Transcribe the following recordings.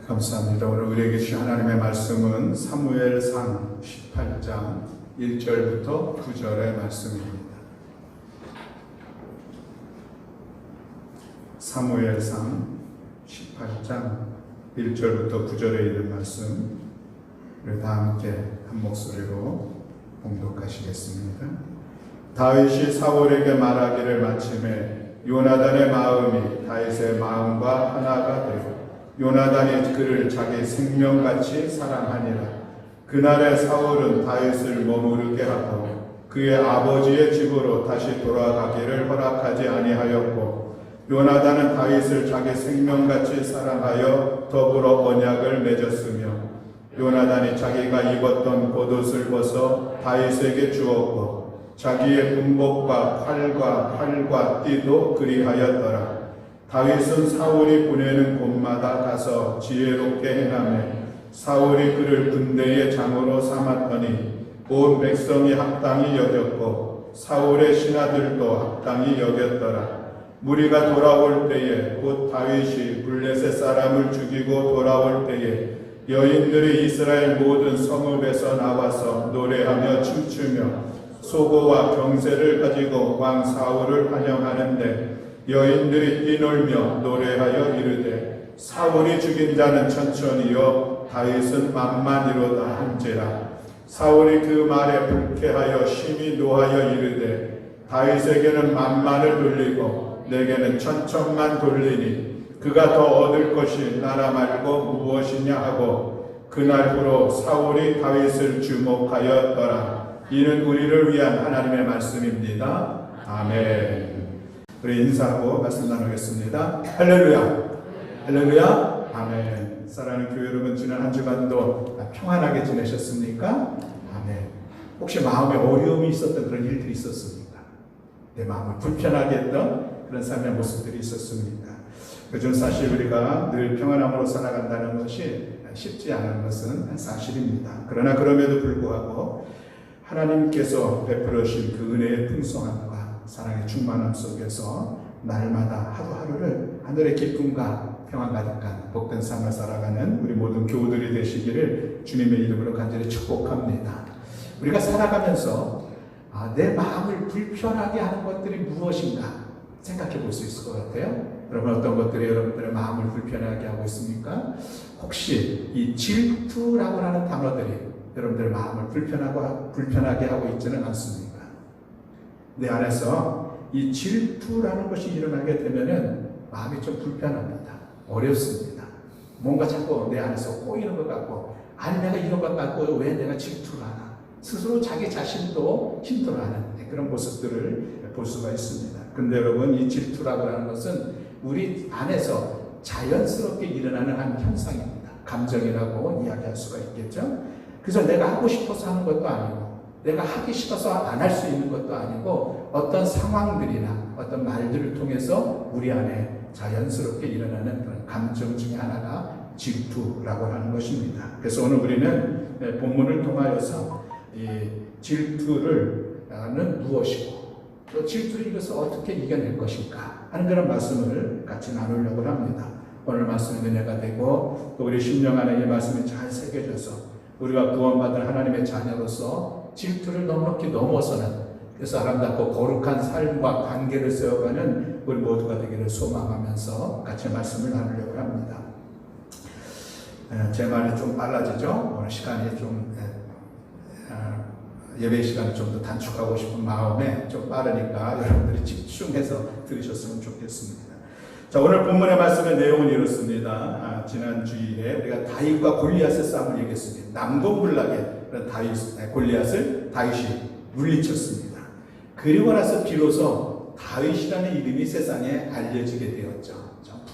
감사합니다. 오늘 우리에게 주신 하나님의 말씀은 사무엘상 18장 1절부터 9절의 말씀입니다. 사무엘상 18장 1절부터 9절에 있는 말씀, 우리 다 함께 한 목소리로 봉독하시겠습니다. 다윗이 사울에게 말하기를 마침에 요나단의 마음이 다윗의 마음과 하나가 되고 요나단이 그를 자기 생명같이 사랑하니라. 그날에 사울은 다윗을 머무르게 하고 그의 아버지의 집으로 다시 돌아가기를 허락하지 아니하였고, 요나단은 다윗을 자기 생명같이 사랑하여 더불어 언약을 맺었으며, 요나단이 자기가 입었던 겉옷을 벗어 다윗에게 주었고 자기의 군복과 활과 띠도 그리하였더라. 다윗은 사울이 보내는 곳마다 가서 지혜롭게 행하며 사울이 그를 군대의 장으로 삼았더니 온 백성이 합당히 여겼고 사울의 신하들도 합당히 여겼더라. 무리가 돌아올 때에 곧 다윗이 블레셋 사람을 죽이고 돌아올 때에 여인들이 이스라엘 모든 성읍에서 나와서 노래하며 춤추며 소고와 병세를 가지고 왕 사울을 환영하는데, 여인들이 뛰놀며 노래하여 이르되 사울이 죽인 자는 천천히요 다윗은 만만이로다 한지라. 사울이 그 말에 불쾌하여 심히 노하여 이르되 다윗에게는 만만을 돌리고 내게는 천천만 돌리니 그가 더 얻을 것이 나라 말고 무엇이냐 하고, 그날부로 사울이 다윗을 주목하였더라. 이는 우리를 위한 하나님의 말씀입니다. 아멘. 우리 인사하고 말씀 나누겠습니다. 할렐루야, 할렐루야, 아멘. 사랑하는 교회 여러분, 지난 한 주간도 평안하게 지내셨습니까? 아멘. 혹시 마음에 어려움이 있었던 그런 일들이 있었습니까? 내 마음을 불편하게 했던 그런 삶의 모습들이 있었습니까? 요즘 사실 우리가 늘 평안함으로 살아간다는 것이 쉽지 않은 것은 사실입니다. 그러나 그럼에도 불구하고 하나님께서 베풀어 주신 그 은혜의 풍성함과 사랑의 충만함 속에서 날마다 하루하루를 하늘의 기쁨과 평안 가득한 복된 삶을 살아가는 우리 모든 교우들이 되시기를 주님의 이름으로 간절히 축복합니다. 우리가 살아가면서 내 마음을 불편하게 하는 것들이 무엇인가 생각해 볼 수 있을 것 같아요. 여러분, 어떤 것들이 여러분들의 마음을 불편하게 하고 있습니까? 혹시 이 질투라고 하는 단어들이 여러분들의 마음을 불편하게 하고 있지는 않습니까? 내 안에서 이 질투라는 것이 일어나게 되면은 마음이 좀 불편합니다. 어렵습니다. 뭔가 자꾸 내 안에서 꼬이는 것 같고, 아니 내가 이런 것 같고 왜 내가 질투를 하나, 스스로 자기 자신도 힘들어하는 그런 모습들을 볼 수가 있습니다. 근데 여러분, 이 질투라고 하는 것은 우리 안에서 자연스럽게 일어나는 한 현상입니다. 감정이라고 이야기할 수가 있겠죠. 그래서 내가 하고 싶어서 하는 것도 아니고 내가 하기 싫어서 안 할 수 있는 것도 아니고, 어떤 상황들이나 어떤 말들을 통해서 우리 안에 자연스럽게 일어나는 그런 감정 중에 하나가 질투라고 하는 것입니다. 그래서 오늘 우리는 본문을 통하여서 이 질투는 무엇이고 또 질투를 이것을 어떻게 이겨낼 것인가 하는 그런 말씀을 같이 나누려고 합니다. 오늘 말씀이 은혜가 되고 또 우리 심령 안에 이 말씀이 잘 새겨져서 우리가 구원받은 하나님의 자녀로서 질투를 넉넉히 넘어서는, 그래서 아름답고 거룩한 삶과 관계를 세워가는 우리 모두가 되기를 소망하면서 같이 말씀을 나누려고 합니다. 제 말이 좀 빨라지죠? 오늘 시간이 좀 예배 시간을 좀 더 단축하고 싶은 마음에 좀 빠르니까 여러분들이 집중해서 들으셨으면 좋겠습니다. 자, 오늘 본문의 말씀의 내용은 이렇습니다. 지난 주일에 우리가 다윗과 골리앗의 싸움을 얘기했습니다. 남동불락의 골리앗을 다윗이 물리쳤습니다. 그리고 나서 비로소 다윗이라는 이름이 세상에 알려지게 되었죠.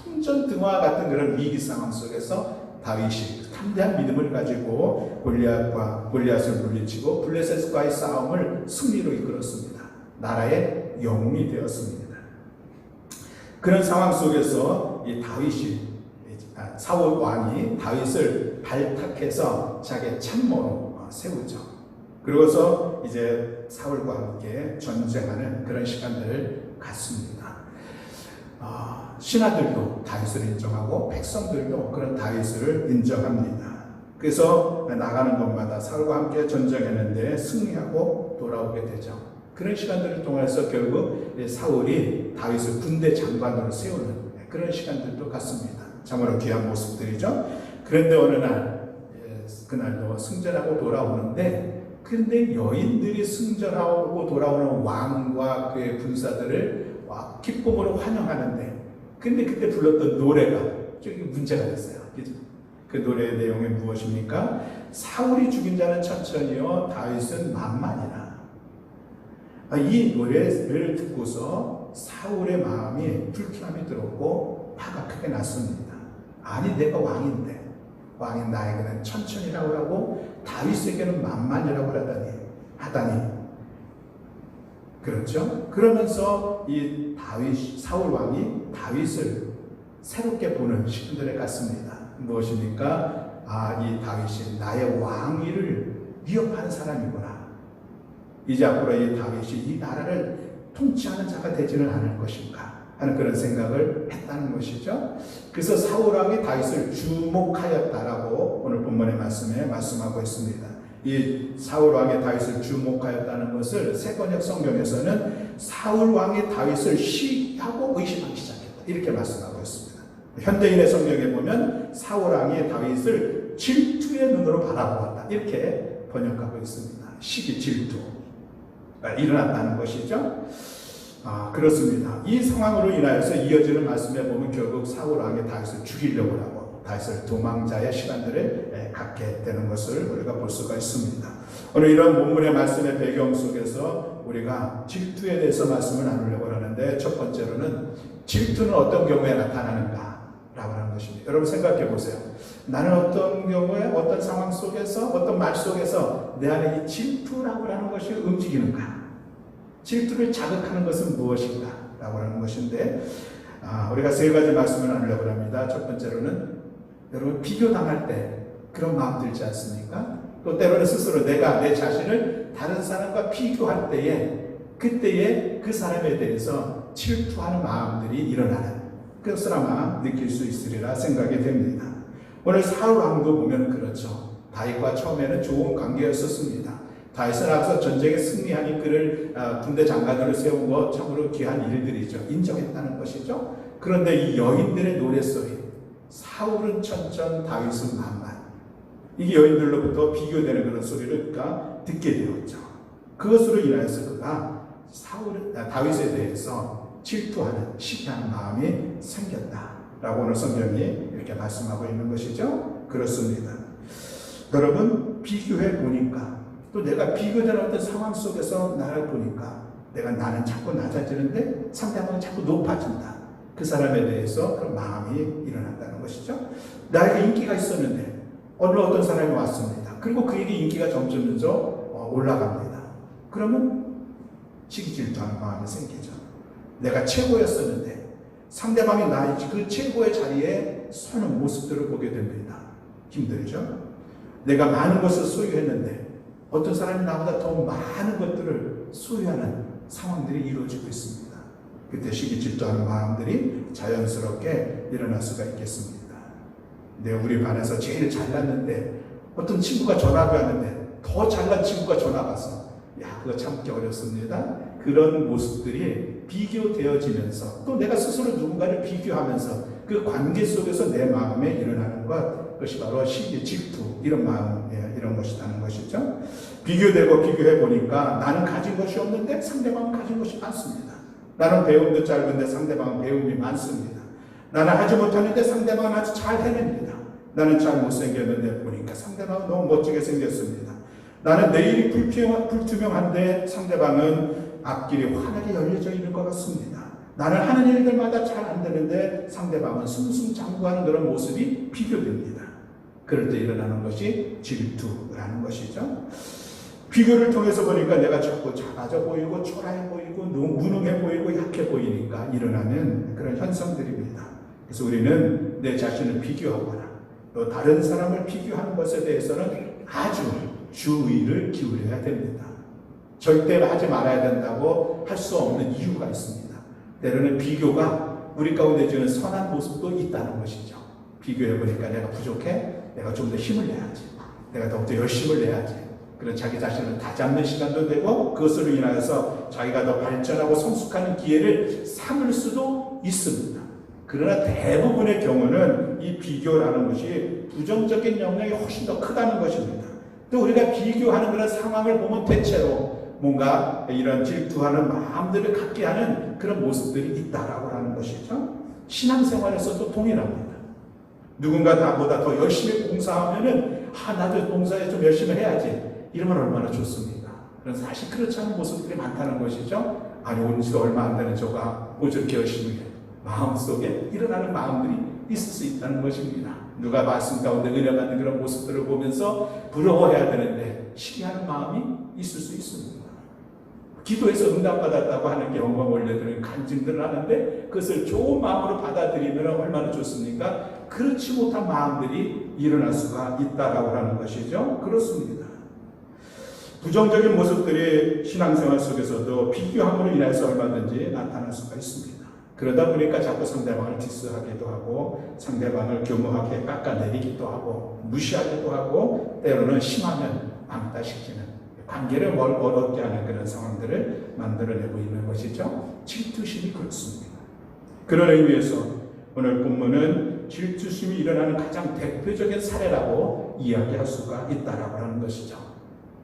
풍전등화 같은 그런 위기 상황 속에서 다윗이 담대한 믿음을 가지고 골리앗을 물리치고 블레셋과의 싸움을 승리로 이끌었습니다. 나라의 영웅이 되었습니다. 그런 상황 속에서 이 다윗이, 사울 왕이 다윗을 발탁해서 자기의 참모로 세우죠. 그러고서 이제 사울과 함께 전쟁하는 그런 시간들을 갖습니다. 신하들도 다윗을 인정하고 백성들도 그런 다윗을 인정합니다. 그래서 나가는 곳마다 사울과 함께 전쟁했는데 승리하고 돌아오게 되죠. 그런 시간들을 통해서 결국 사울이 다윗을 군대 장관으로 세우는 그런 시간들도 같습니다. 참으로 귀한 모습들이죠. 그런데 어느 날 그날도 승전하고 돌아오는데, 그런데 여인들이 승전하고 돌아오는 왕과 그의 군사들을 기쁨으로 환영하는데, 근데 그때 불렀던 노래가 저기 문제가 됐어요. 그 노래의 내용이 무엇입니까? 사울이 죽인 자는 천천히요, 다윗은 만만이라. 이 노래를 듣고서 사울의 마음이 불쾌함이 들었고 화가 크게 났습니다. 아니, 내가 왕인데, 왕인 나에게는 천천히라고 하고 다윗에게는 만만이라고 하다니. 그렇죠? 그러면서 이 사울 왕이 다윗을 새롭게 보는 시간들에 갔습니다. 무엇입니까? 이 다윗이 나의 왕위를 위협하는 사람이구나. 이제 앞으로 이 다윗이 이 나라를 통치하는 자가 되지는 않을 것인가 하는 그런 생각을 했다는 것이죠. 그래서 사울 왕이 다윗을 주목하였다라고 오늘 본문의 말씀에 말씀하고 있습니다. 이 사울 왕이 다윗을 주목하였다는 것을 세번역 성경에서는 사울 왕이 다윗을 시기하고 의심하기 시작했다, 이렇게 말씀하고 있습니다. 현대인의 성경에 보면 사울 왕이 다윗을 질투의 눈으로 바라보았다, 이렇게 번역하고 있습니다. 시기, 질투가 일어났다는 것이죠. 그렇습니다. 이 상황으로 인하여서 이어지는 말씀에 보면 결국 사울 왕이 다윗을 죽이려고 하고 다윗을 도망자의 시간들을 갖게 되는 것을 우리가 볼 수가 있습니다. 오늘 이런 본문의 말씀의 배경 속에서 우리가 질투에 대해서 말씀을 나누려고 하는데, 첫 번째로는 질투는 어떤 경우에 나타나는가 라고 하는 것입니다. 여러분 생각해 보세요. 나는 어떤 경우에 어떤 상황 속에서 어떤 말 속에서 내 안에 이 질투라고 하는 것이 움직이는가? 질투를 자극하는 것은 무엇인가? 라고 하는 것인데, 우리가 세 가지 말씀을 나누려고 합니다. 첫 번째로는 여러분 비교당할 때 그런 마음 들지 않습니까? 또 때로는 스스로 내가 내 자신을 다른 사람과 비교할 때에 그때에 그 사람에 대해서 질투하는 마음들이 일어나는 그것을 아마 느낄 수 있으리라 생각이 됩니다. 오늘 사울 왕도 보면 그렇죠. 다윗과 처음에는 좋은 관계였었습니다. 다윗은 앞서 전쟁에 승리하니 그를 군대 장관으로 세운 것 참으로 귀한 일들이죠. 인정했다는 것이죠. 그런데 이 여인들의 노랫소리, 사울은 천천, 다윗은 만만, 이게 여인들로부터 비교되는 그런 소리를 그가 듣게 되었죠. 그것으로 인하여서 그가 다윗에 대해서 질투하는, 시기하는 마음이 생겼다라고 오늘 성경이 이렇게 말씀하고 있는 것이죠. 그렇습니다. 여러분 비교해 보니까, 또 내가 비교되는 어떤 상황 속에서 나를 보니까 나는 자꾸 낮아지는데 상대방은 자꾸 높아진다. 그 사람에 대해서 그런 마음이 일어난다는 것이죠. 나에게 인기가 있었는데 어느 어떤 사람이 왔습니다. 그리고 그에게 인기가 점점 올라갑니다. 그러면 시기 질투하는 마음이 생기죠. 내가 최고였었는데 상대방이 나의 그 최고의 자리에 서는 모습들을 보게 됩니다. 힘들죠? 내가 많은 것을 소유했는데 어떤 사람이 나보다 더 많은 것들을 소유하는 상황들이 이루어지고 있습니다. 그때 시기 질투하는 마음들이 자연스럽게 일어날 수가 있겠습니다. 우리 반에서 제일 잘났는데 어떤 친구가 전화가 왔는데 더 잘난 친구가 전화가 와서 그거 참기 어렵습니다. 그런 모습들이 비교되어지면서 또 내가 스스로 누군가를 비교하면서 그 관계 속에서 내 마음에 일어나는 그것이 바로 시기 질투, 이런 마음, 이런 것이라는 것이죠. 비교되고 비교해 보니까 나는 가진 것이 없는데 상대방은 가진 것이 많습니다. 나는 배움도 짧은데 상대방은 배움이 많습니다. 나는 하지 못하는데 상대방은 아주 잘 해냅니다. 나는 잘 못생겼는데 보니까 상대방은 너무 멋지게 생겼습니다. 나는 내일이 불투명한데 상대방은 앞길이 환하게 열려져 있는 것 같습니다. 나는 하는 일들마다 잘 안 되는데 상대방은 승승장구하는 그런 모습이 비교됩니다. 그럴 때 일어나는 것이 질투라는 것이죠. 비교를 통해서 보니까 내가 자꾸 작아져 보이고 초라해 보이고 무능해 보이고 약해 보이니까 일어나는 그런 현상들입니다. 그래서 우리는 내 자신을 비교하거나 또 다른 사람을 비교하는 것에 대해서는 아주 주의를 기울여야 됩니다. 절대 하지 말아야 된다고 할 수 없는 이유가 있습니다. 때로는 비교가 우리 가운데 주는 선한 모습도 있다는 것이죠. 비교해보니까 내가 부족해? 내가 좀 더 힘을 내야지. 내가 더욱더 열심을 내야지. 그런 자기 자신을 다잡는 시간도 되고 그것으로 인하여서 자기가 더 발전하고 성숙하는 기회를 삼을 수도 있습니다. 그러나 대부분의 경우는 이 비교라는 것이 부정적인 영향이 훨씬 더 크다는 것입니다. 또 우리가 비교하는 그런 상황을 보면 대체로 뭔가 이런 질투하는 마음들을 갖게 하는 그런 모습들이 있다라고 하는 것이죠. 신앙생활에서도 동일합니다. 누군가 나보다 더 열심히 봉사하면은 나도 봉사에 좀 열심히 해야지. 이러면 얼마나 좋습니까? 그런 사실 그렇지 않은 모습들이 많다는 것이죠. 아니 온 지도 얼마 안 되는 저가 뭐 저렇게 열심히 해. 마음속에 일어나는 마음들이 있을 수 있다는 것입니다. 누가 말씀 가운데 은혜 받는 그런 모습들을 보면서 부러워해야 되는데 시기하는 마음이 있을 수 있습니다. 기도해서 응답받았다고 하는 게 영광 올려드리는 간증들을 하는데 그것을 좋은 마음으로 받아들이면 얼마나 좋습니까? 그렇지 못한 마음들이 일어날 수가 있다라고 하는 것이죠. 그렇습니다. 부정적인 모습들이 신앙생활 속에서도 비교함으로 인해서 얼마든지 나타날 수가 있습니다. 그러다 보니까 자꾸 상대방을 디스하기도 하고 상대방을 교묘하게 깎아내리기도 하고 무시하기도 하고 때로는 심하면 왕따시키는 관계를 어렵게 하는 그런 상황들을 만들어내고 있는 것이죠. 질투심이 그렇습니다. 그런 의미에서 오늘 본문은 질투심이 일어나는 가장 대표적인 사례라고 이야기할 수가 있다라고 하는 것이죠.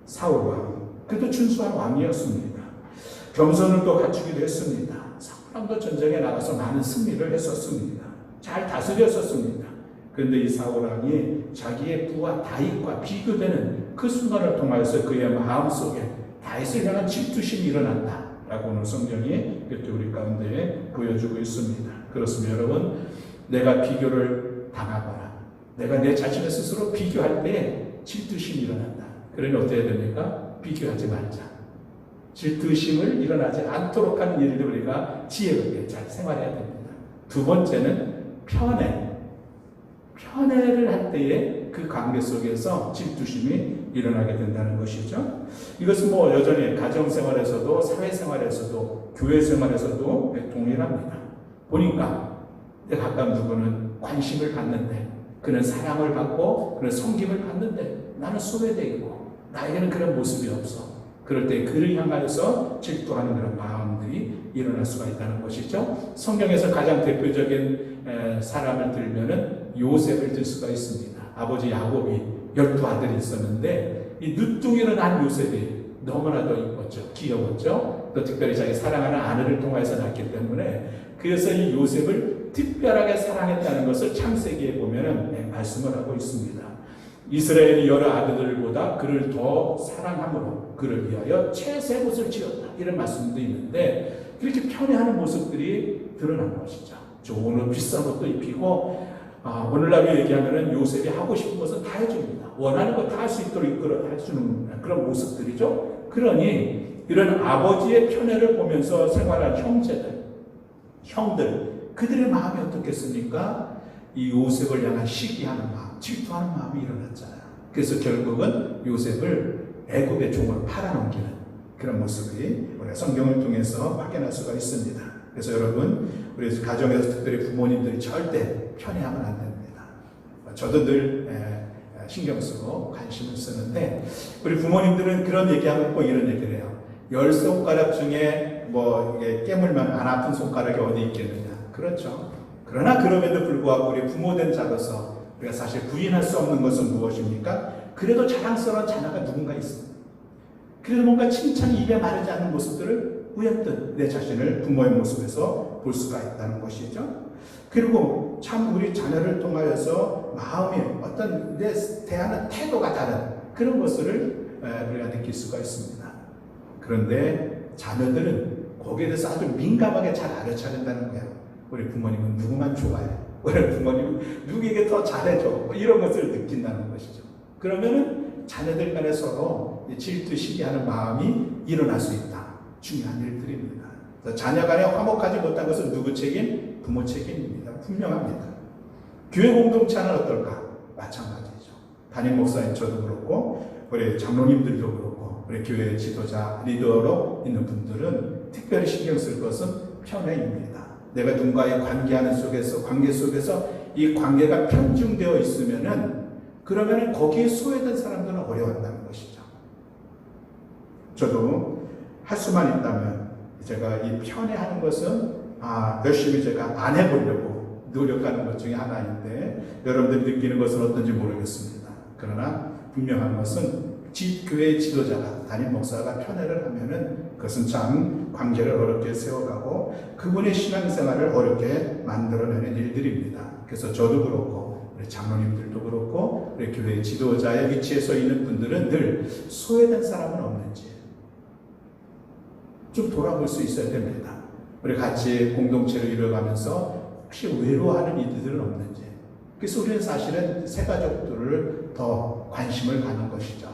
사울 왕, 그도 준수한 왕이었습니다. 겸손을 또 갖추기도 했습니다. 사울왕도 전쟁에 나가서 많은 승리를 했었습니다. 잘 다스렸었습니다. 그런데 이 사울왕이 자기의 부하 다윗과 비교되는 그 순간을 통하여서 그의 마음속에 다윗을 향한 질투심이 일어난다라고 오늘 성경이 이렇게 우리 가운데 보여주고 있습니다. 그렇습니다. 여러분, 내가 비교를 당하거나 내가 내 자신을 스스로 비교할 때 질투심이 일어난다. 그러니 어떻게 해야 됩니까? 비교하지 말자. 질투심을 일어나지 않도록 하는 일을 우리가 지혜롭게 잘 생활해야 됩니다. 두 번째는 편애를 할 때에 그 관계 속에서 질투심이 일어나게 된다는 것이죠. 이것은 여전히 가정생활에서도 사회생활에서도 교회생활에서도 동일합니다. 보니까 내 가까운 누구는 관심을 받는데 그는 사랑을 받고 그는 섬김을 받는데 나는 소외되어 있고 나에게는 그런 모습이 없어. 그럴 때 그를 향하여서 질투하는 그런 마음들이 일어날 수가 있다는 것이죠. 성경에서 가장 대표적인 사람을 들면은 요셉을 들 수가 있습니다. 아버지 야곱이 12아들이 있었는데 이 늦둥이로 난 요셉이 너무나도 이뻤죠. 귀여웠죠. 또 특별히 자기 사랑하는 아내를 통해서 낳기 때문에 그래서 이 요셉을 특별하게 사랑했다는 것을 창세기에 보면은 말씀을 하고 있습니다. 이스라엘이 여러 아들들보다 그를 더 사랑함으로 그를 위하여 채색 옷을 지었다. 이런 말씀도 있는데 그렇게 편애하는 모습들이 드러난 것이죠. 좋은 옷, 비싼 옷도 입히고 오늘날로 얘기하면 요셉이 하고 싶은 것은 다 해줍니다. 원하는 거 다 할 수 있도록 이끌어 해주는 그런 모습들이죠. 그러니 이런 아버지의 편애를 보면서 생활한 형들, 그들의 마음이 어떻겠습니까? 이 요셉을 향한 시기하는 마음, 질투하는 마음이 일어났잖아요. 그래서 결국은 요셉을 애굽의 종으로 팔아넘기는 그런 모습이 우리 성경을 통해서 확인할 수가 있습니다. 그래서 여러분, 우리 가정에서 특별히 부모님들이 절대 편애하면 안 됩니다. 저도 늘 신경 쓰고 관심을 쓰는데 우리 부모님들은 그런 얘기하면 꼭 이런 얘기를 해요. 10손가락 중에 이게 깨물면 안 아픈 손가락이 어디 있겠느냐. 그렇죠. 그러나 그럼에도 불구하고 우리 부모된 자로서 우리가 사실 부인할 수 없는 것은 무엇입니까? 그래도 자랑스러운 자녀가 누군가 있습니다. 그래도 뭔가 칭찬이 입에 마르지 않는 모습들을 우연히 내 자신을 부모의 모습에서 볼 수가 있다는 것이죠. 그리고 참 우리 자녀를 통하여서 마음이 어떤 내 대하는 태도가 다른 그런 것을 우리가 느낄 수가 있습니다. 그런데 자녀들은 거기에 대해서 아주 민감하게 잘 알아차야 된다는 거예요. 우리 부모님은 누구만 좋아해. 우리 부모님은 누구에게 더 잘해줘. 이런 것을 느낀다는 것이죠. 그러면은 자녀들 간에 서로 질투, 시기하는 마음이 일어날 수 있다. 중요한 일들입니다. 자녀 간에 화목하지 못한 것은 누구 책임? 부모 책임입니다. 분명합니다. 교회 공동체는 어떨까? 마찬가지죠. 담임 목사님 저도 그렇고 우리 장로님들도 그렇고 우리 교회 지도자, 리더로 있는 분들은 특별히 신경 쓸 것은 편애입니다. 내가 누군가의 관계 속에서 이 관계가 편중되어 있으면은 그러면은 거기에 소외된 사람들은 어려워한다는 것이죠. 저도 할 수만 있다면 제가 이 편애하는 것은 열심히 제가 안 해보려고 노력하는 것 중에 하나인데 여러분들이 느끼는 것은 어떤지 모르겠습니다. 그러나 분명한 것은 교회 지도자가 담임 목사가 편애를 하면은 그것은 참 관계를 어렵게 세워가고 그분의 신앙생활을 어렵게 만들어내는 일들입니다. 그래서 저도 그렇고 우리 장로님들도 그렇고 우리 교회 지도자의 위치에 서 있는 분들은 늘 소외된 사람은 없는지 좀 돌아볼 수 있어야 됩니다. 우리 같이 공동체를 이뤄가면서 혹시 외로워하는 이들은 없는지. 그래서 우리는 사실은 새가족들을 더 관심을 가는 것이죠.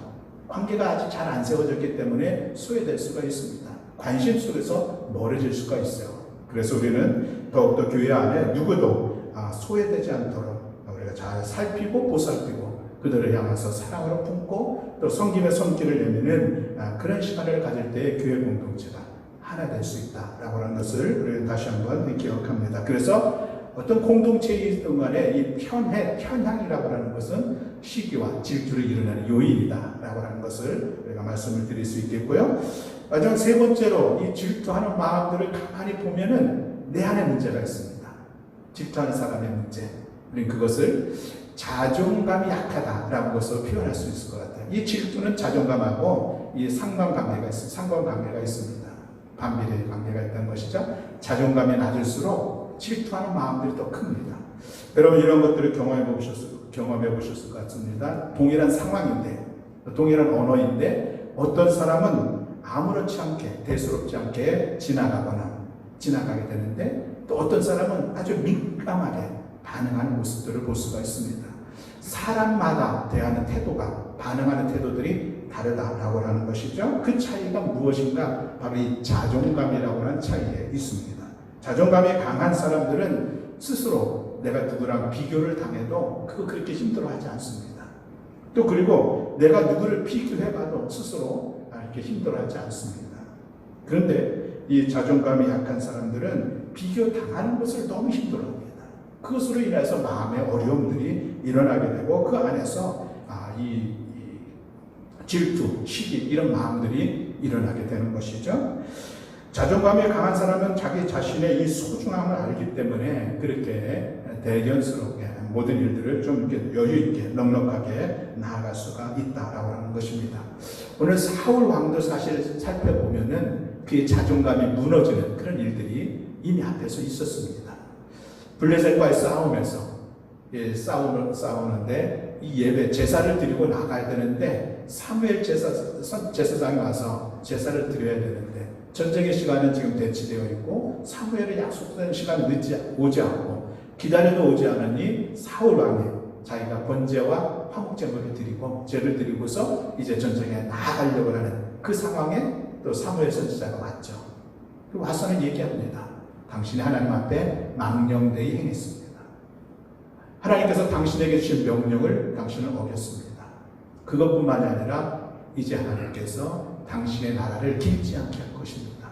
관계가 아직 잘 안 세워졌기 때문에 소외될 수가 있습니다. 관심 속에서 멀어질 수가 있어요. 그래서 우리는 더욱더 교회 안에 누구도 소외되지 않도록 우리가 잘 살피고 보살피고 그들을 향해서 사랑으로 품고 또 섬김의 손길을 내미는 그런 시간을 가질 때 교회 공동체가 하나 될 수 있다라고 하는 것을 우리는 다시 한번 기억합니다. 그래서 어떤 공동체의 동안에 이 편향이라고 하는 것은 시기와 질투를 일어나는 요인이다라고 하는 것을 우리가 말씀을 드릴 수 있겠고요. 마지막 세 번째로 이 질투하는 마음들을 가만히 보면은 내 안에 문제가 있습니다. 질투하는 사람의 문제. 우리는 그것을 자존감이 약하다라는 것으로 표현할 수 있을 것 같아요. 이 질투는 자존감하고 이 상관관계가 있습니다. 반비례의 관계가 있다는 것이죠. 자존감이 낮을수록 질투하는 마음들이 더 큽니다. 여러분 이런 것들을 경험해 보셨을 것 같습니다. 동일한 상황인데, 동일한 언어인데 어떤 사람은 아무렇지 않게 대수롭지 않게 지나가게 되는데 또 어떤 사람은 아주 민감하게 반응하는 모습들을 볼 수가 있습니다. 사람마다 대하는 태도가 반응하는 태도들이 다르다라고 하는 것이죠. 그 차이가 무엇인가? 바로 이 자존감이라고 하는 차이에 있습니다. 자존감이 강한 사람들은 스스로 내가 누구랑 비교를 당해도 그거 그렇게 힘들어하지 않습니다. 또 그리고 내가 누구를 비교해봐도 스스로 이렇게 힘들어하지 않습니다. 그런데 이 자존감이 약한 사람들은 비교당하는 것을 너무 힘들어합니다. 그것으로 인해서 마음의 어려움들이 일어나게 되고 그 안에서 이 질투, 시기 이런 마음들이 일어나게 되는 것이죠. 자존감이 강한 사람은 자기 자신의 이 소중함을 알기 때문에 그렇게 대견스럽게 모든 일들을 좀 이렇게 여유 있게 넉넉하게 나아갈 수가 있다라고 하는 것입니다. 오늘 사울 왕도 사실 살펴보면은 그의 자존감이 무너지는 그런 일들이 이미 앞에서 있었습니다. 블레셋과의 싸움에서 싸우는데 이 예배 제사를 드리고 나가야 되는데 사무엘 제사장이 와서 제사를 드려야 되는데 전쟁의 시간은 지금 대치되어 있고 사무엘의 약속된 시간 오지 않고 기다려도 오지 않으니 사울 왕이 자기가 번제와 화목제물을 드리고 제를 드리고서 이제 전쟁에 나아가려고 하는 그 상황에 또 사무엘 선지자가 왔죠. 그 와서는 얘기합니다. 당신이 하나님 앞에 망령되이 행했습니다. 하나님께서 당신에게 주신 명령을 당신은 어겼습니다. 그것뿐만이 아니라 이제 하나님께서 당신의 나라를 길지 않게 할 것입니다.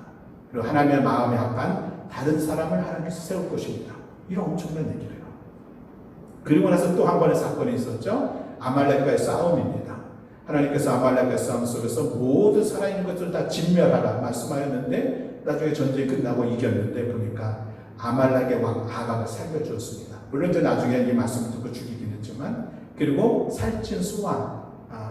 그리고 하나님의 마음에 합한 다른 사람을 하나님께서 세울 것입니다. 이런 엄청난 얘기를 해요. 그리고 나서 또 한 번의 사건이 있었죠. 아말렉과의 싸움입니다. 하나님께서 아말렉과의 싸움 속에서 모든 살아있는 것들을 다 진멸하라 말씀하였는데 나중에 전쟁이 끝나고 이겼는데 보니까 아말렉의 왕 아각을 살려주었습니다. 물론 이제 나중에 이 말씀을 듣고 죽이긴 했지만 그리고 살찐 소와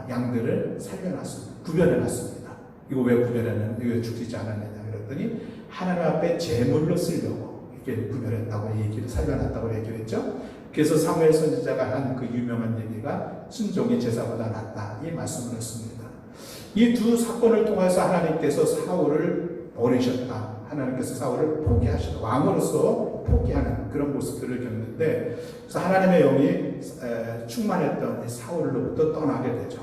양들을 살려놨습니다. 구별해놨습니다. 이거 왜 구별했느냐, 왜 죽이지 않았느냐 그랬더니 하나님 앞에 제물로 쓰려고 이렇게 구별했다고 살려놨다고 얘기를 했죠. 그래서 사무엘 선지자가 한 그 유명한 얘기가 순종이 제사보다 낫다 이 말씀을 했습니다. 이 두 사건을 통해서 하나님께서 사울을 버리셨다. 하나님께서 사울을 포기하시다. 왕으로서 포기하는 그런 모습들을 겪는데 그래서 하나님의 영이 충만했던 사울로부터 떠나게 되죠.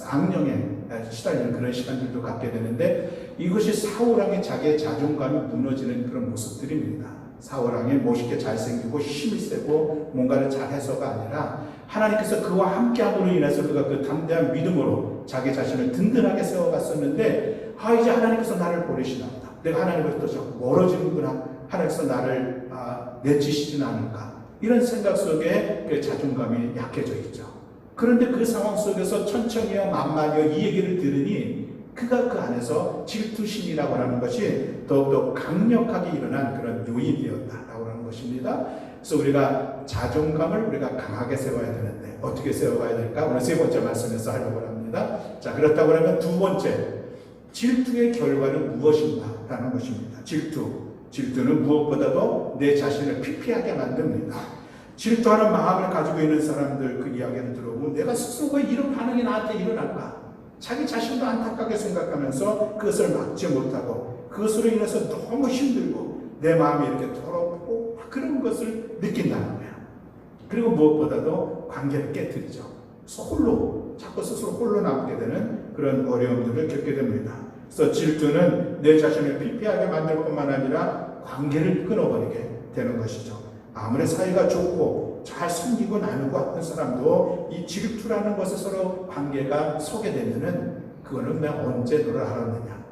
악령에 시달리는 그런 시간들도 갖게 되는데 이것이 사울왕의 자기의 자존감이 무너지는 그런 모습들입니다. 사울왕이 멋있게 잘생기고 힘이 세고 뭔가를 잘해서가 아니라 하나님께서 그와 함께함으로 인해서 그가 그 담대한 믿음으로 자기 자신을 든든하게 세워갔었는데 이제 하나님께서 나를 버리시나 보다. 내가 하나님으로부터 자꾸 멀어지는구나 하나님께서 나를 내치시지는 않을까? 이런 생각 속에 그 자존감이 약해져 있죠. 그런데 그 상황 속에서 천천히요 만만히요 이 얘기를 들으니 그가 그 안에서 질투심이라고 하는 것이 더욱더 강력하게 일어난 그런 요인이 되었다라고 하는 것입니다. 그래서 우리가 자존감을 우리가 강하게 세워야 되는데 어떻게 세워야 될까? 오늘 세 번째 말씀에서 하려고 합니다. 자, 그렇다고 하면 두 번째, 질투의 결과는 무엇인가? 라는 것입니다. 질투는 무엇보다도 내 자신을 피폐하게 만듭니다. 질투하는 마음을 가지고 있는 사람들 그 이야기를 들어보면 내가 스스로 왜 이런 반응이 나한테 일어날까? 자기 자신도 안타깝게 생각하면서 그것을 막지 못하고 그것으로 인해서 너무 힘들고 내 마음이 이렇게 더럽고 그런 것을 느낀다는 거예요. 그리고 무엇보다도 관계를 깨뜨리죠. 자꾸 스스로 홀로 남게 되는 그런 어려움들을 겪게 됩니다. 그래서 질투는 내 자신을 피폐하게 만들 뿐만 아니라 관계를 끊어버리게 되는 것이죠. 아무리 사이가 좋고 잘 섬기고 나누고 하는 사람도 이 질투라는 것에 서로 관계가 서게 되면은 그거는 내가 언제 너를 알았느냐.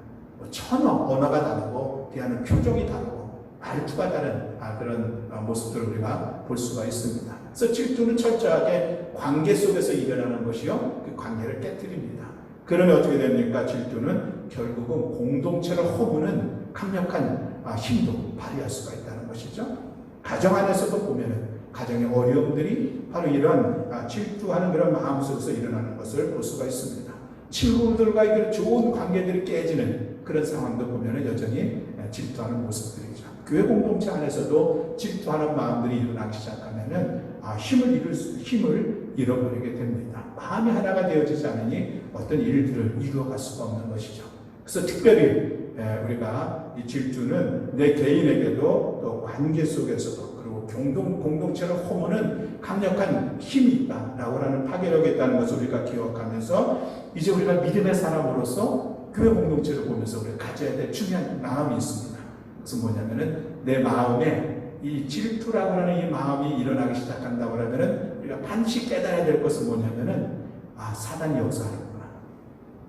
언어가 다르고 대하는 표정이 다르고 말투가 다른 그런 모습들을 우리가 볼 수가 있습니다. 그래서 질투는 철저하게 관계 속에서 일어나는 것이요. 그 관계를 깨뜨립니다. 그러면 어떻게 됩니까? 질투는 결국은 공동체를 허무는 강력한 힘도 발휘할 수가 있다는 것이죠. 가정 안에서도 보면은 가정의 어려움들이 바로 이런 질투하는 그런 마음 속에서 일어나는 것을 볼 수가 있습니다. 친구들과 이런 좋은 관계들이 깨지는 그런 상황도 보면은 여전히 질투하는 모습들이죠. 교회 공동체 안에서도 질투하는 마음들이 일어나기 시작하면은 힘을 잃어버리게 됩니다. 마음이 하나가 되어지지 않으니 어떤 일들을 이루어갈 수가 없는 것이죠. 그래서 특별히 우리가 이 질투는 내 개인에게도 또 관계 속에서도 그리고 공동체를 허무는 강력한 힘이 있다라고 하는 파괴력이 있다는 것을 우리가 기억하면서 이제 우리가 믿음의 사람으로서 교회 공동체를 보면서 우리가 가져야 될 중요한 마음이 있습니다. 그것은 뭐냐면은 내 마음에 이 질투라고 하는 이 마음이 일어나기 시작한다고 하면은 우리가 반드시 깨달아야 될 것은 뭐냐면은 사단이 역사하는구나.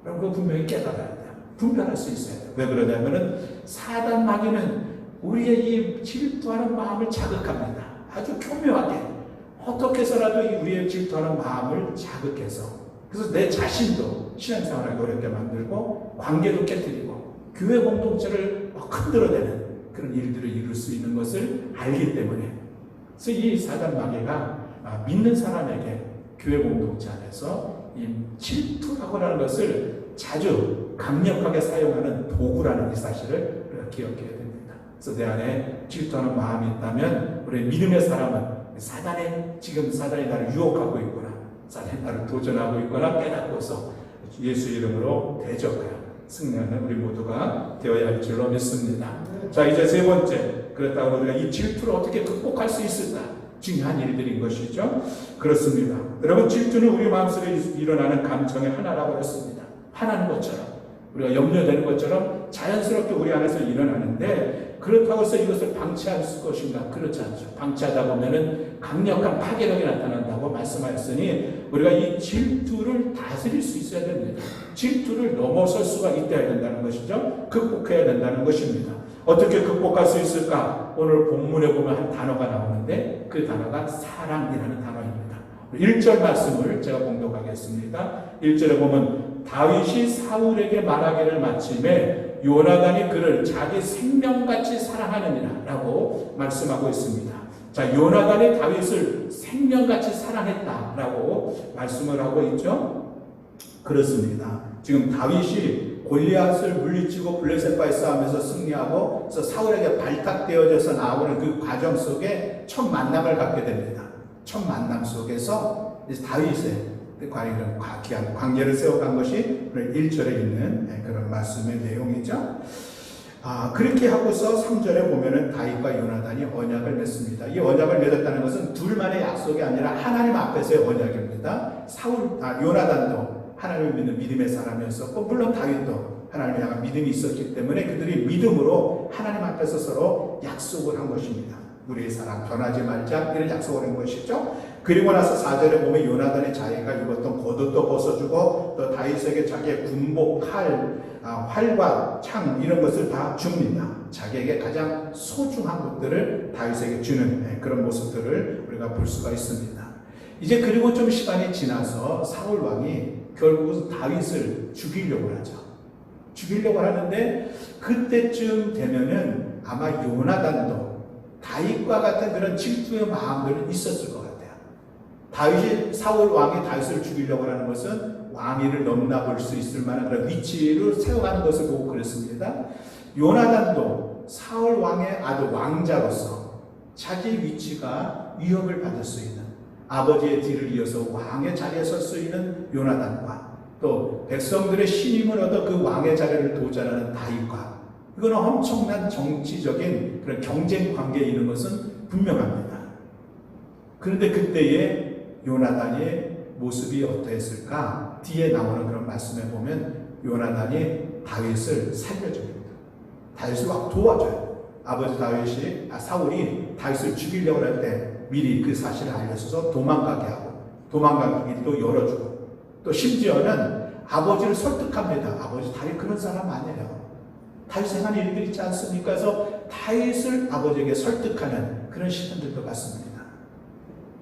그럼 그거 분명히 깨달아야 돼요. 분별할 수 있어야 돼요. 왜 그러냐면은 사단 마귀는 우리의 이 질투하는 마음을 자극합니다. 아주 교묘하게 어떻게 해서라도 우리의 질투하는 마음을 자극해서 그래서 내 자신도 신앙생활을 어렵게 만들고 관계도 깨뜨리고 교회 공동체를 흔들어내는 그런 일들을 이룰 수 있는 것을 알기 때문에 그래서 이 사단 마귀가 믿는 사람에게 교회 공동체 안에서 이 질투라고 하는 것을 자주 강력하게 사용하는 도구라는 이 사실을 우리가 기억해야 됩니다. 그래서 내 안에 질투하는 마음이 있다면 우리 믿음의 사람은 사단이 나를 유혹하고 있구나, 사단이 나를 도전하고 있거나 깨닫고서 예수 이름으로 대적하여 승리하는 우리 모두가 되어야 할 줄로 믿습니다. 자, 이제 세 번째, 그렇다고 우리가 이 질투를 어떻게 극복할 수 있을까? 중요한 일들인 것이죠. 그렇습니다. 여러분, 질투는 우리 마음속에 일어나는 감정의 하나라고 했습니다. 하나는 것처럼 우리가 염려되는 것처럼 자연스럽게 우리 안에서 일어나는데 그렇다고 해서 이것을 방치할 것인가? 그렇지 않죠. 방치하다 보면은 강력한 파괴력이 나타난다고 말씀하셨으니 우리가 이 질투를 다스릴 수 있어야 됩니다. 질투를 넘어설 수가 있어야 된다는 것이죠. 극복해야 된다는 것입니다. 어떻게 극복할 수 있을까? 오늘 본문에 보면 한 단어가 나오는데 그 단어가 사랑이라는 단어입니다. 1절 말씀을 제가 봉독하겠습니다. 1절에 보면 다윗이 사울에게 말하기를 마침에 요나단이 그를 자기 생명같이 사랑하느니라 라고 말씀하고 있습니다. 자, 요나단이 다윗을 생명같이 사랑했다라고 말씀을 하고 있죠. 그렇습니다. 지금 다윗이 골리앗을 물리치고 블레셋과의 싸움에서 승리하고 그래서 사울에게 발탁되어져서 나오는 그 과정 속에 첫 만남을 갖게 됩니다. 첫 만남 속에서 다윗의 귀한 관계를 세워간 것이 1절에 있는 그런 말씀의 내용이죠. 그렇게 하고서 3절에 보면은 다윗과 요나단이 언약을 맺습니다. 이 언약을 맺었다는 것은 둘만의 약속이 아니라 하나님 앞에서의 언약입니다. 요나단도 하나님을 믿는 믿음의 사람이었었고 물론 다윗도 하나님을 향한 믿음이 있었기 때문에 그들이 믿음으로 하나님 앞에서 서로 약속을 한 것입니다. 우리의 사랑 변하지 말자 이런 약속을 한 것이죠. 그리고 나서 4절에 보면 요나단의 자기가 입었던 겉옷도 벗어주고 또 다윗에게 자기의 군복, 칼, 활과 창 이런 것을 다 줍니다. 자기에게 가장 소중한 것들을 다윗에게 주는 그런 모습들을 우리가 볼 수가 있습니다. 이제 그리고 좀 시간이 지나서 사울 왕이 결국은 다윗을 죽이려고 하죠. 죽이려고 하는데 그때쯤 되면은 아마 요나단도 다윗과 같은 그런 질투의 마음들은 있었을 것 같아요. 다윗이 사울 왕이 다윗을 죽이려고 하는 것은 왕위를 넘나볼 수 있을 만한 그런 위치를 세워가는 것을 보고 그랬습니다. 요나단도 사울 왕의 아들 왕자로서 자기 위치가 위협을 받을 수 있는 아버지의 뒤를 이어서 왕의 자리에 설 수 있는 요나단과 또 백성들의 신임을 얻어 그 왕의 자리를 도전하는 다윗과 이거는 엄청난 정치적인 그런 경쟁 관계에 있는 것은 분명합니다. 그런데 그때의 요나단의 모습이 어떠했을까? 뒤에 나오는 그런 말씀에 보면 요나단이 다윗을 살려줍니다. 다윗을 막 도와줘요. 아버지 사울이 다윗을 죽이려고 할 때 미리 그 사실을 알려줘서 도망가게 하고 도망가게 길도 열어주고 또 심지어는 아버지를 설득합니다. 아버지 다윗 그런 사람 아니에요. 다윗 행한 일들 있지 않습니까? 그래서 다윗을 아버지에게 설득하는 그런 시간들도 봤습니다.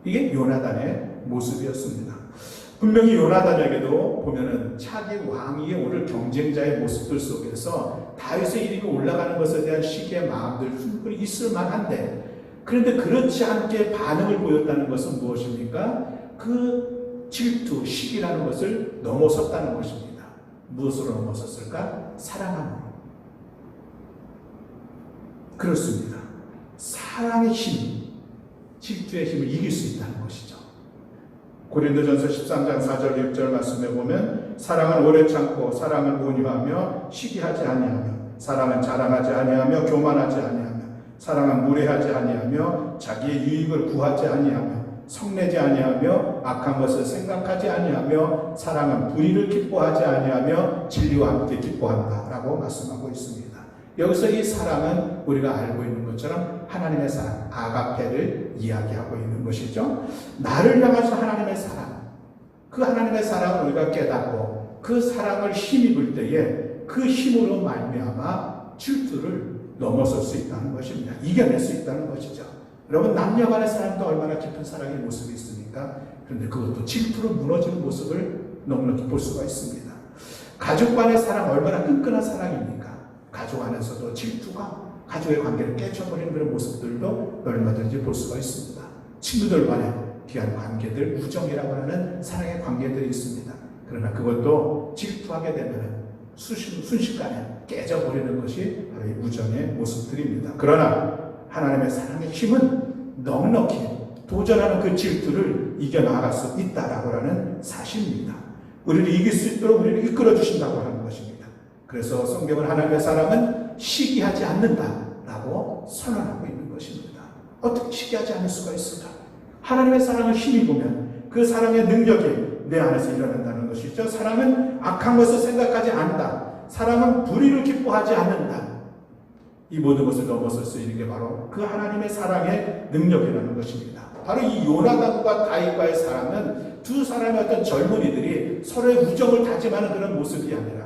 이게 요나단의 모습이었습니다. 분명히 요나단에게도 보면은 차기 왕위에 오를 경쟁자의 모습들 속에서 다윗의 이름이 올라가는 것에 대한 시기의 마음들 충분히 있을 만한데 그런데 그렇지 않게 반응을 보였다는 것은 무엇입니까? 그 질투, 시기라는 것을 넘어섰다는 것입니다. 무엇으로 넘어섰을까? 사랑함으로. 그렇습니다. 사랑의 힘이 질투의 힘을 이길 수 있다는 것이죠. 고린도전서 13장 4절 6절 말씀에 보면 사랑은 오래 참고 사랑은 온유하며 시기하지 아니하며 사랑은 자랑하지 아니하며 교만하지 아니하며 사랑은 무례하지 아니하며 자기의 유익을 구하지 아니하며 성내지 아니하며 악한 것을 생각하지 아니하며 사랑은 불의를 기뻐하지 아니하며 진리와 함께 기뻐한다 라고 말씀하고 있습니다. 여기서 이 사랑은 우리가 알고 있는 것처럼 하나님의 사랑, 아가페를 이야기하고 있는 것이죠. 나를 향해서 하나님의 사랑, 그 하나님의 사랑을 우리가 깨닫고 그 사랑을 힘입을 때에 그 힘으로 말미암아 질투를 넘어설 수 있다는 것입니다. 이겨낼 수 있다는 것이죠. 여러분 남녀 간의 사랑도 얼마나 깊은 사랑의 모습이 있습니까? 그런데 그것도 질투로 무너지는 모습을 너무나 볼 수가 있습니다. 가족 간의 사랑 얼마나 끈끈한 사랑입니까? 가족 안에서도 질투가 가족의 관계를 깨쳐버리는 그런 모습들도 얼마든지 볼 수가 있습니다. 친구들 간의 귀한 관계들, 우정이라고 하는 사랑의 관계들이 있습니다. 그러나 그것도 질투하게 되면 순식간에 깨져버리는 것이 바로 이 우정의 모습들입니다. 그러나 하나님의 사랑의 힘은 넉넉히 도전하는 그 질투를 이겨나갈 수 있다라고 하는 사실입니다. 우리를 이길 수 있도록 우리를 이끌어 주신다고 하는 것입니다. 그래서 성경은 하나님의 사랑은 시기하지 않는다라고 선언하고 있는 것입니다. 어떻게 시기하지 않을 수가 있을까? 하나님의 사랑을 힘입으면 그 사랑의 능력이 내 안에서 일어난다는 것이죠. 사랑은 악한 것을 생각하지 않는다. 사랑은 불의를 기뻐하지 않는다. 이 모든 것을 넘어설 수 있는 게 바로 그 하나님의 사랑의 능력이라는 것입니다. 바로 이 요나단과 다윗과의 사랑은 두 사람의 어떤 젊은이들이 서로의 우정을 다짐하는 그런 모습이 아니라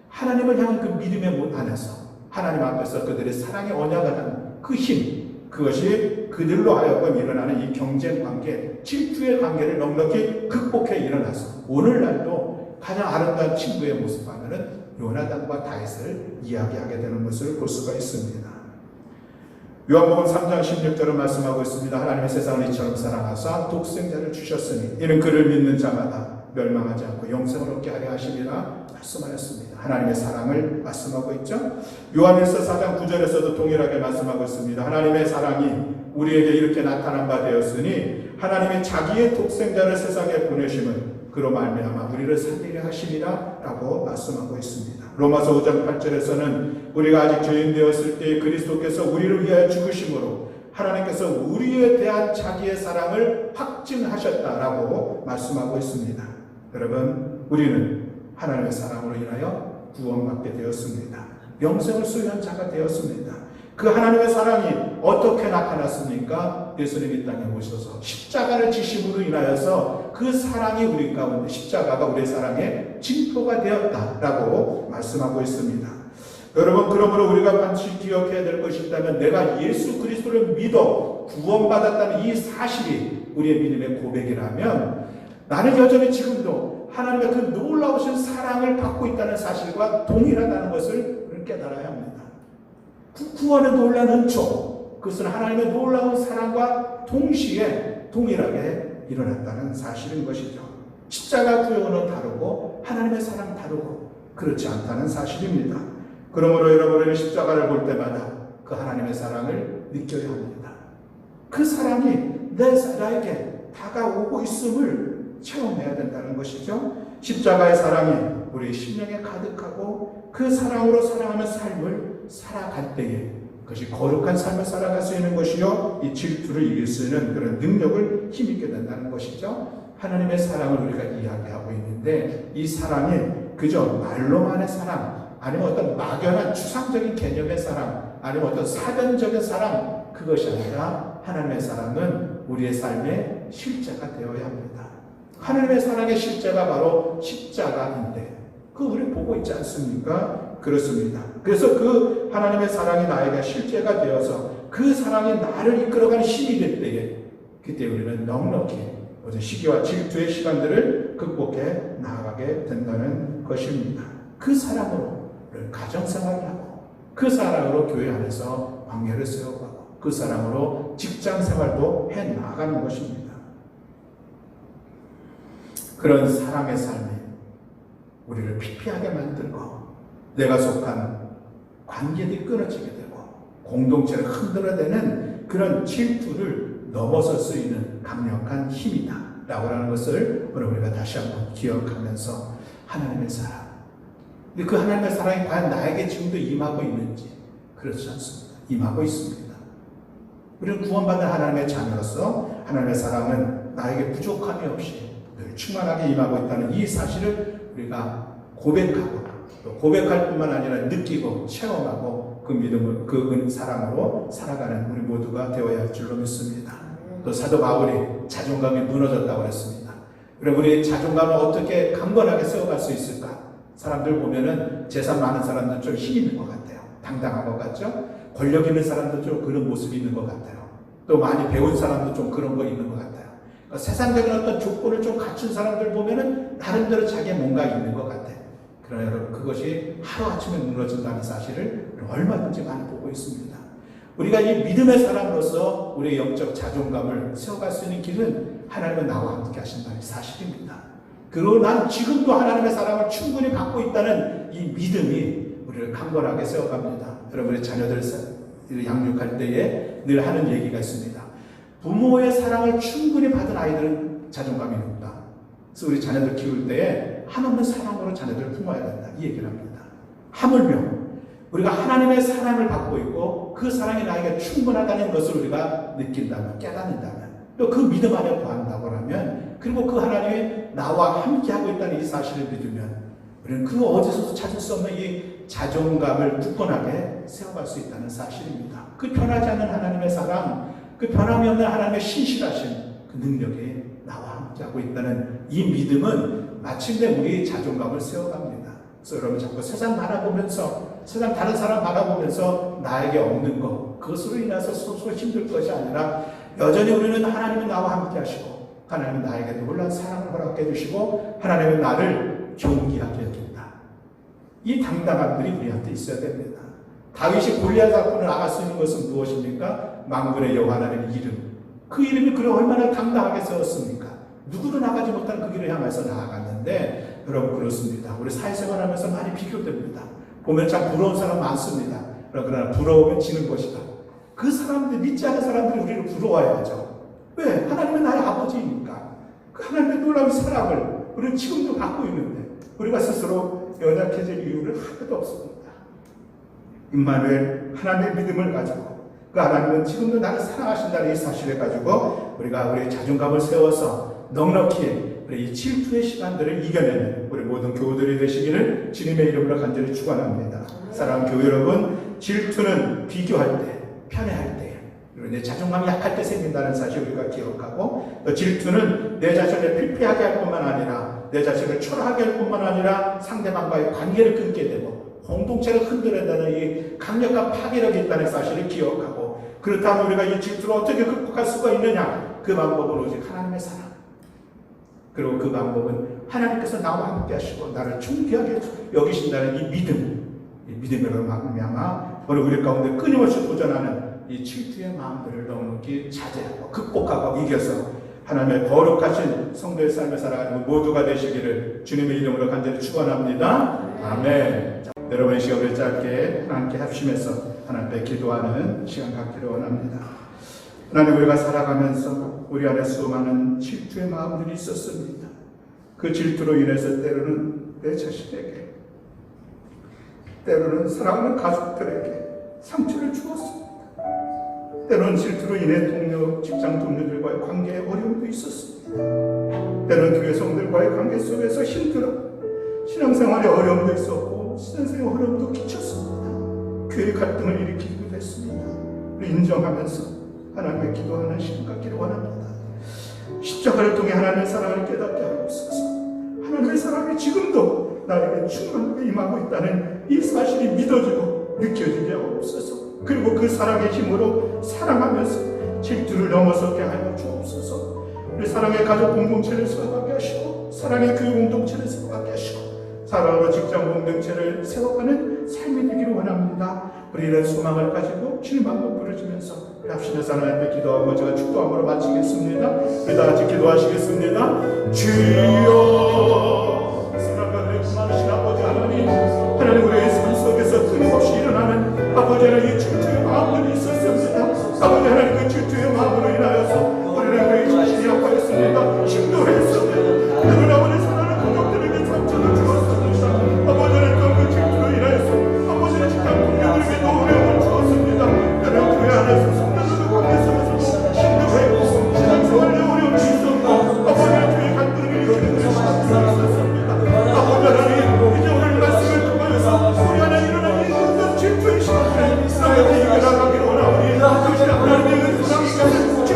하나님을 향한 그 믿음의 안에서 하나님 앞에서 그들의 사랑의 언약을 하는 그 힘, 그것이 그들로 하여금 일어나는 이 경쟁 관계, 질투의 관계를 넉넉히 극복해 일어나서 오늘날도 가장 아름다운 친구의 모습 하면은 요나단과 다윗을 이야기하게 되는 것을 볼 수가 있습니다. 요한복음 3장 16절을 말씀하고 있습니다. 하나님의 세상을 이처럼 사랑하사 독생자를 주셨으니 이는 그를 믿는 자마다 멸망하지 않고 영생을 얻게 하려 하심이라 말씀하였습니다. 하나님의 사랑을 말씀하고 있죠. 요한일서 4장 9절에서도 동일하게 말씀하고 있습니다. 하나님의 사랑이 우리에게 이렇게 나타난 바 되었으니 하나님이 자기의 독생자를 세상에 보내심은 그로 말미암아 우리를 살리려 하심이라 라고 말씀하고 있습니다. 로마서 5장 8절에서는 우리가 아직 죄인 되었을 때 그리스도께서 우리를 위하여 죽으심으로 하나님께서 우리에 대한 자기의 사랑을 확증하셨다라고 말씀하고 있습니다. 여러분, 우리는 하나님의 사랑으로 인하여 구원받게 되었습니다. 영생을 소유한 자가 되었습니다. 그 하나님의 사랑이 어떻게 나타났습니까? 예수님이 땅에 오셔서 십자가를 지심으로 인하여서 그 사랑이 우리 가운데, 십자가가 우리의 사랑의 징표가 되었다라고 말씀하고 있습니다. 여러분, 그러므로 우리가 반드시 기억해야 될 것이 있다면, 내가 예수 그리스도를 믿어 구원받았다는 이 사실이 우리의 믿음의 고백이라면, 나는 여전히 지금도 하나님의 그 놀라우신 사랑을 받고 있다는 사실과 동일하다는 것을 우리는 깨달아야 합니다. 구원의 놀라운 은총, 그것은 하나님의 놀라운 사랑과 동시에 동일하게 일어났다는 사실인 것이죠. 십자가 구원은 다르고 하나님의 사랑 다르고 그렇지 않다는 사실입니다. 그러므로 여러분은 십자가를 볼 때마다 그 하나님의 사랑을 느껴야 합니다. 그 사랑이 나에게 다가오고 있음을 체험해야 된다는 것이죠. 십자가의 사랑이 우리 심령에 가득하고 그 사랑으로 사랑하는 삶을 살아갈 때에 그것이 거룩한 삶을 살아갈 수 있는 것이요, 이 질투를 이길 수 있는 그런 능력을 힘입게 된다는 것이죠. 하나님의 사랑을 우리가 이야기하고 있는데, 이 사랑이 그저 말로만의 사랑, 아니면 어떤 막연한 추상적인 개념의 사랑, 아니면 어떤 사변적인 사랑, 그것이 아니라 하나님의 사랑은 우리의 삶의 실제가 되어야 합니다. 하나님의 사랑의 실제가 바로 십자가인데, 그거 우리 보고 있지 않습니까? 그렇습니다. 그래서 그 하나님의 사랑이 나에게 실제가 되어서 그 사랑이 나를 이끌어가는 힘이 될 때에, 그때 우리는 넉넉히 어떤 시기와 질투의 시간들을 극복해 나아가게 된다는 것입니다. 그 사랑으로 가정생활을 하고, 그 사랑으로 교회 안에서 관계를 세워가고, 그 사랑으로 직장생활도 해 나가는 것입니다. 그런 사랑의 삶이 우리를 피폐하게 만들고, 내가 속한 관계들이 끊어지게 되고, 공동체를 흔들어대는 그런 질투를 넘어설 수 있는 강력한 힘이다 라고 하는 것을 우리가 다시 한번 기억하면서, 하나님의 사랑, 근데 그 하나님의 사랑이 과연 나에게 지금도 임하고 있는지, 그렇지 않습니다. 임하고 있습니다. 우리는 구원받은 하나님의 자녀로서 하나님의 사랑은 나에게 부족함이 없이 늘 충만하게 임하고 있다는 이 사실을 우리가 고백하고, 또 고백할 뿐만 아니라 느끼고 체험하고 그 믿음을, 그 사랑으로 살아가는 우리 모두가 되어야 할 줄로 믿습니다. 또 사도 바울이 자존감이 무너졌다고 했습니다. 그럼 우리 자존감을 어떻게 강건하게 세워갈 수 있을까? 사람들 보면은 재산 많은 사람들 좀 힘 있는 것 같아요. 당당한 것 같죠? 권력 있는 사람도 좀 그런 모습이 있는 것 같아요. 또 많이 배운 사람도 좀 그런 거 있는 것 같아요. 그러니까 세상적인 어떤 조건을 좀 갖춘 사람들 보면은 나름대로 자기의 뭔가 있는 것 같아요. 그러나 여러분, 그것이 하루아침에 무너진다는 사실을 얼마든지 많이 보고 있습니다. 우리가 이 믿음의 사람으로서 우리의 영적 자존감을 세워갈 수 있는 길은 하나님은 나와 함께 하신다는 사실입니다. 그리고 난 지금도 하나님의 사랑을 충분히 받고 있다는 이 믿음이 우리를 강건하게 세워갑니다. 여러분의 자녀들 양육할 때에 늘 하는 얘기가 있습니다. 부모의 사랑을 충분히 받은 아이들은 자존감이 높다. 그래서 우리 자녀들 키울 때에 한없는 사랑으로 자녀들을 품어야 된다, 이 얘기를 합니다. 하물며 우리가 하나님의 사랑을 받고 있고 그 사랑이 나에게 충분하다는 것을 우리가 느낀다면, 깨닫는다면, 또 그 믿음 안에 거한다고 하면, 그리고 그 하나님이 나와 함께하고 있다는 이 사실을 믿으면 우리는 그 어디서도 찾을 수 없는 이 자존감을 굳건하게 세워갈 수 있다는 사실입니다. 그 변하지 않는 하나님의 사랑, 그 변함이 없는 하나님의 신실하신 그 능력이 나와 함께하고 있다는 이 믿음은 마침내 우리의 자존감을 세워갑니다. 그래서 여러분, 자꾸 세상 바라보면서, 세상 다른 사람 바라보면서 나에게 없는 것, 그것으로 인해서 소소 힘들 것이 아니라, 여전히 우리는 하나님은 나와 함께 하시고, 하나님은 나에게 놀라운 사랑을 허락해 주시고, 하나님은 나를 존귀하게 해준다. 이 당당함들이 우리한테 있어야 됩니다. 다윗이 골리앗 앞으로 나갈 수 있는 것은 무엇입니까? 만군의 여호와 하나님의 이름. 그 이름이 그를 얼마나 당당하게 세웠습니까? 누구도 나가지 못한 그 길을 향해서 나아갔는데, 여러분, 그렇습니다. 우리 사회생활 하면서 많이 비교됩니다. 보면 참 부러운 사람 많습니다. 그러나 부러우면 지는 것이다. 그 사람들, 믿지 않은 사람들이 우리를 부러워해야죠. 왜? 하나님은 나의 아버지이니까. 그 하나님의 놀라운 사랑을 우리는 지금도 갖고 있는데 우리가 스스로 연약해질 이유는 하나도 없습니다. 임마누엘, 하나님의 믿음을 가지고 그 하나님은 지금도 나를 사랑하신다는 이 사실을 가지고 우리가 우리의 자존감을 세워서 넉넉히 우리 이 질투의 시간들을 이겨내는 우리 모든 교우들이 되시기를 주님의 이름으로 간절히 축원합니다. 사랑하는 교회 여러분, 질투는 비교할 때, 편애할 때, 그리고 내 자존감이 약할 때 생긴다는 사실을 우리가 기억하고, 또 질투는 내 자신을 피폐하게 할 뿐만 아니라 내 자신을 초라하게 할 뿐만 아니라 상대방과의 관계를 끊게 되고 공동체를 흔들어내는 이 강력한 파괴력이 있다는 사실을 기억하고, 그렇다면 우리가 이 질투를 어떻게 극복할 수가 있느냐? 그 방법은 오직 하나님의 사랑, 그리고 그 방법은 하나님께서 나와 함께 하시고 나를 존귀하게 여기신다는 이 믿음으로 말미암아 우리 가운데 끊임없이 도전하는 이 질투의 마음들을 넉넉히 자제하고 극복하고 이겨서 하나님의 거룩하신 성도의 삶을 살아가는 모두가 되시기를 주님의 이름으로 간절히 축원합니다. 아멘. 자, 여러분, 이 시간을 짧게 함께 합심해서 하나님께 기도하는 시간 갖기를 원합니다. 하나님, 우리가 살아가면서 우리 안에 수많은 질투의 마음들이 있었습니다. 그 질투로 인해서 때로는 내 자신에게, 때로는 사랑하는 가족들에게 상처를 주었습니다. 때로는 질투로 인해 동료, 직장 동료들과의 관계에 어려움도 있었습니다. 때로는 교회 성들과의 관계 속에서 힘들어 신앙생활에 어려움도 있었고 신앙생활에 어려움도 끼쳤습니다. 교회 갈등을 일으키기도 했습니다. 우리 인정하면서 하나님의 기도하는 시간 갖기를 원합니다. 십자가를 통해 하나님의 사랑을 깨닫게 하옵소서. 하나님의 사랑이 지금도 나에게 충만하게 임하고 있다는 이 사실이 믿어지고 느껴지게 하옵소서. 그리고 그 사랑의 힘으로 사랑하면서 질투를 넘어서게 하여 주옵소서. 우리 사랑의 가족 공동체를 세워가게 하시고 사랑의 교회 공동체를 세워가게 하시고 사랑으로 직장 공동체를 세워가는 삶이 되기를 원합니다. 우리는 소망을 가지고 주님 한번 부르시면서 우리 합심해서 하나님 앞에 기도하고 제가 축도함으로 마치겠습니다. 우리 다 같이 기도하시겠습니다. 주여, 사랑과 충만하신 아버지 하나님, 하나님 우리의 삶 속에서 끊임없이 일어나는 아버지 하나님 이 질투의 마음들이 있었습니다. 아버지 하나님 그 질투의 마음으로 인하여서 우리는 우리 자신이 아파했습니다. 힘도 했습니다. 그러나 아버지 사랑하는 가족들에게 상처를 주었습니다. 아버지는 또 그 질투로 인하여서 아버지는 직장 동료들에게도 어려움을 주었습니다. 그러나 교회 안에서 성도들과 관계 속에서도 힘도 했고 신앙생활에 어려움이 있었고 아버지는 교회 갈등을 일으키는 그런 시간들이 있었습니다. 아버지 하나님 이제 오늘 말씀을 통하여서 우리 안에 일어난 이 모든 질투의 시간들을 너희에게 이겨나가기를 원하오니 그것이 하나님의 은총이 있는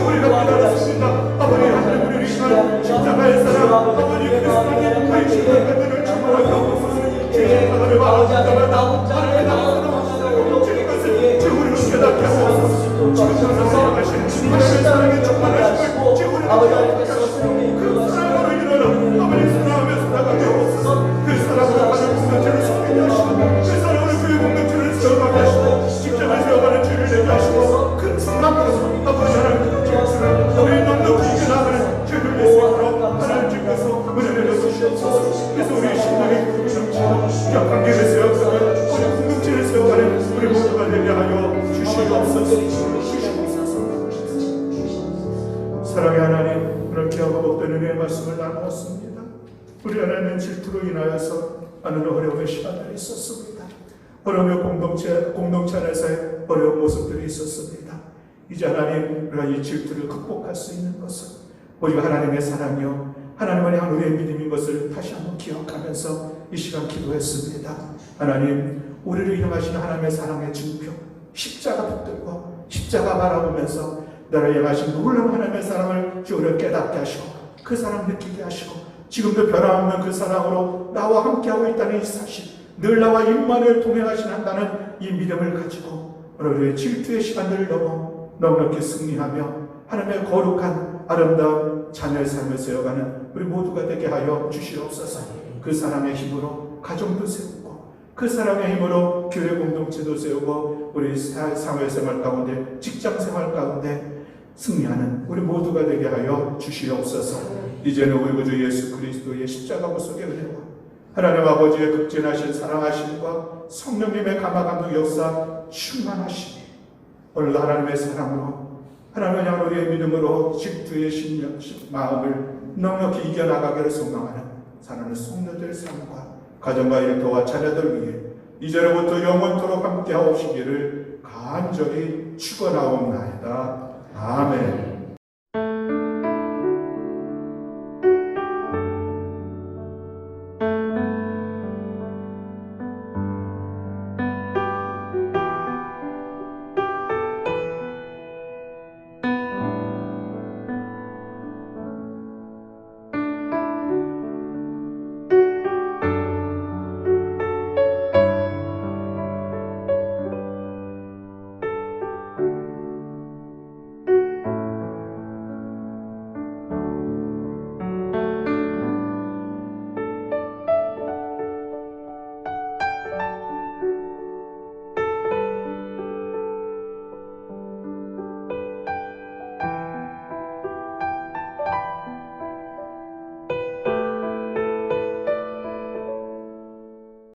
우리가 기다렸습니다. 아버지 하나님 우리를 위한 십자가의 사랑 아버지 그리스도의 우리 주님의 그들을 충만하게 하옵소서. 주님의 사랑을 마음을 하나님의 나라로 주님 것을 우리로 깨닫게 하옵소서. 지금 사랑하신 하나님의 사랑에 충만하심을 우리로 깨닫게 하옵소서. 그 사랑으로 일어나 아버지 사랑하며 살아가게 하옵소서. 그 사랑으로 가족 공동체를 섬기게 하시고 그 사랑으로 교회 공동체를 세워가게 하시고 직장을 세워가는 죄를 내게 하시고 큰 사랑으로 아버지 하나님 질투를 우리 넉넉히 이겨나가는 죄를 낼 수 있도록 하나님 주께서 은혜를 내주시옵소서. 그래서 우리 신앙의 공동체와 관계를 세워가는 우리 공동체를 세워가는 우리 모두가 되게 하여 주시옵소서. 사랑의 하나님, 그렇게 하고 복된 은혜의 말씀을 나누었습니다. 우리 안에는 질투로 인하여서 많은 어려움의 시간들이 있었습니다. 어려움의 공동체 안에서의 어려운 모습들이 있었습니다. 이제 하나님, 우리가 이 질투를 극복할 수 있는 것은 우리가 하나님의 사랑이요 하나님을 향한 우리의 믿음인 것을 다시 한번 기억하면서 이 시간 기도했습니다. 하나님, 우리를 향하시는 하나님의 사랑의 증표 십자가 붙들고 십자가 바라보면서 나를 향하신 놀라운 하나님의 사랑을 주를 깨닫게 하시고 그 사랑 느끼게 하시고 지금도 변함없는 그 사랑으로 나와 함께하고 있다는 이 사실, 늘 나와 임마누엘 동행하신다는 이 믿음을 가지고 오늘의 질투의 시간들을 넘어 넉넉히 승리하며 하나님의 거룩한 아름다운 자녀의 삶을 세워가는 우리 모두가 되게 하여 주시옵소서. 그 사랑의 힘으로 가정도 세우고 그 사랑의 힘으로 교회 공동체도 세우고 우리 사회생활 가운데 직장생활 가운데 승리하는 우리 모두가 되게 하여 주시옵소서. 이제는 우리 구주 예수 그리스도의 십자가 구속의 은혜와 하나님 아버지의 극진하신 사랑하심과 성령님의 감화감동 역사 충만하시니 오늘도 하나님의 사랑으로 하나님을 향한 우리의 믿음으로 질투의 마음을 넉넉히 이겨나가기를 소망하는 사랑하는 성도들의 삶과 가정과 일터와 자녀들 위해 이제로부터 영원토록 함께하옵시기를 간절히 축원하옵나이다. 아멘.